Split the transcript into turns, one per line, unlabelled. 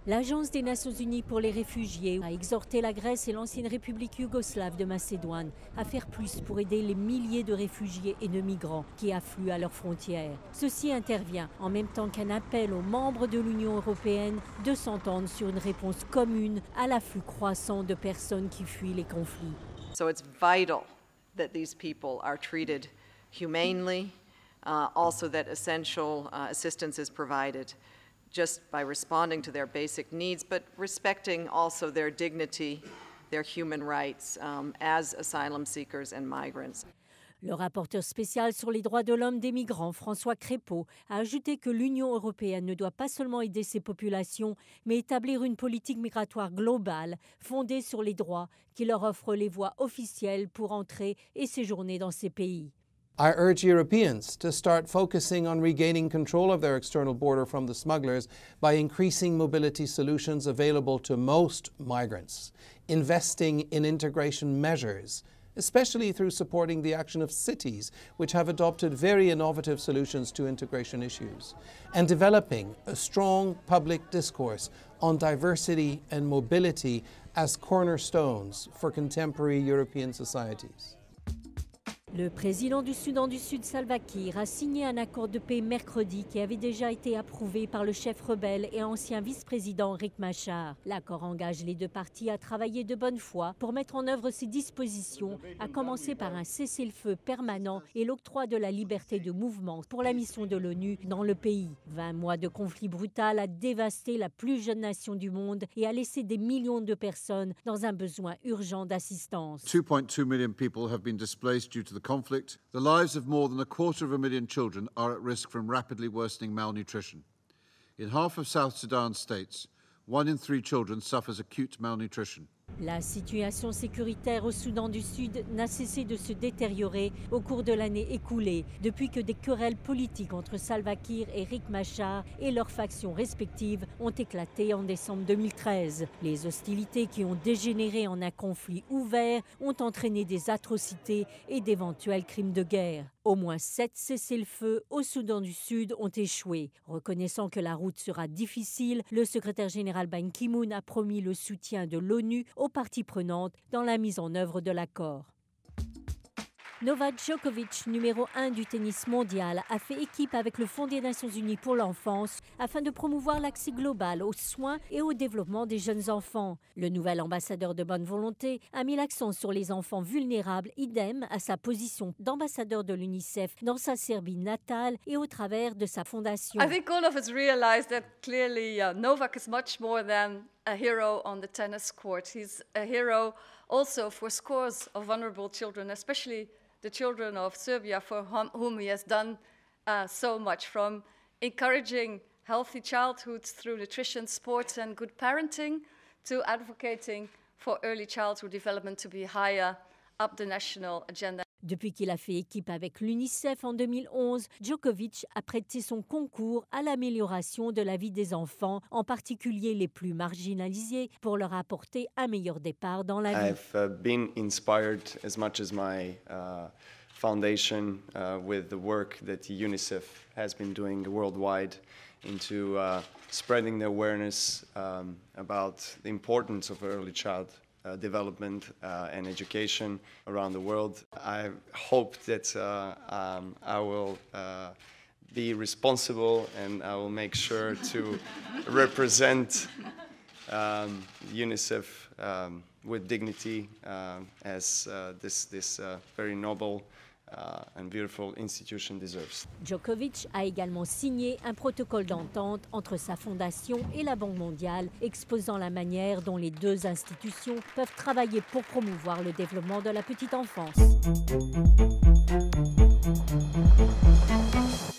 L'Agence des Nations Unies pour les réfugiés a exhorté la Grèce et l'ancienne République yougoslave de Macédoine à faire plus pour aider les milliers de réfugiés et de migrants qui affluent à leurs frontières. Ceci intervient en même temps qu'un appel aux membres de l'Union européenne de s'entendre sur une réponse commune à l'afflux croissant de personnes qui fuient les conflits.
So it's vital that these people are treated humanely, also that essential assistance is provided just by responding to their basic needs, but respecting also their dignity, their human rights as asylum seekers and migrants.
Le rapporteur spécial sur les droits de l'homme des migrants, François Crépeau, a ajouté que l'Union européenne ne doit pas seulement aider ces populations, mais établir une politique migratoire globale fondée sur les droits qui leur offrent les voies officielles pour entrer et séjourner dans ces pays.
I urge Europeans to start focusing on regaining control of their external border from the smugglers by increasing mobility solutions available to most migrants, investing in integration measures, especially through supporting the action of cities which have adopted very innovative solutions to integration issues, and developing a strong public discourse on diversity and mobility as cornerstones for contemporary European societies.
Le président du Soudan du Sud, Salva Kiir, a signé un accord de paix mercredi qui avait déjà été approuvé par le chef rebelle et ancien vice-président Riek Machar. L'accord engage les deux parties à travailler de bonne foi pour mettre en œuvre ces dispositions, à commencer par un cessez-le-feu permanent et l'octroi de la liberté de mouvement pour la mission de l'ONU dans le pays. 20 mois de conflit brutal a dévasté la plus jeune nation du monde et a laissé des millions de personnes dans un besoin urgent d'assistance.
2.2 million people have been displaced due to the conflict. The lives of more than 250,000 children are at risk from rapidly worsening malnutrition. In half of South Sudan states, 1 in 3 children suffers acute malnutrition.
La situation sécuritaire au Soudan du Sud n'a cessé de se détériorer au cours de l'année écoulée, depuis que des querelles politiques entre Salva Kiir et Riek Machar et leurs factions respectives ont éclaté en décembre 2013. Les hostilités qui ont dégénéré en un conflit ouvert ont entraîné des atrocités et d'éventuels crimes de guerre. Au moins 7 cessez-le-feu au Soudan du Sud ont échoué. Reconnaissant que la route sera difficile, le secrétaire général Ban Ki-moon a promis le soutien de l'ONU aux parties prenantes dans la mise en œuvre de l'accord. Novak Djokovic, numéro 1 du tennis mondial, a fait équipe avec le Fonds des Nations Unies pour l'enfance afin de promouvoir l'accès global aux soins et au développement des jeunes enfants. Le nouvel ambassadeur de bonne volonté a mis l'accent sur les enfants vulnérables, idem à sa position d'ambassadeur de l'UNICEF dans sa Serbie natale et au travers de sa fondation.
I think all of us realize that clearly Novak is much more than a hero on the tennis court. He's a hero also for scores of vulnerable children, especially the children of Serbia, for whom he has done so much, from encouraging healthy childhoods through nutrition, sports and good parenting, to advocating for early childhood development to be higher up the national agenda.
Depuis qu'il a fait équipe avec l'UNICEF en 2011, Djokovic a prêté son concours à l'amélioration de la vie des enfants, en particulier les plus marginalisés, pour leur apporter un meilleur départ dans la vie.
I've been inspired as much as my foundation with the work that UNICEF has been doing worldwide into spreading the awareness about the importance of early child development and education around the world. I hope that I will be responsible and I will make sure to represent UNICEF with dignity as this very noble and beautiful institution deserves.
Djokovic a également signé un protocole d'entente entre sa fondation et la Banque mondiale, exposant la manière dont les deux institutions peuvent travailler pour promouvoir le développement de la petite enfance.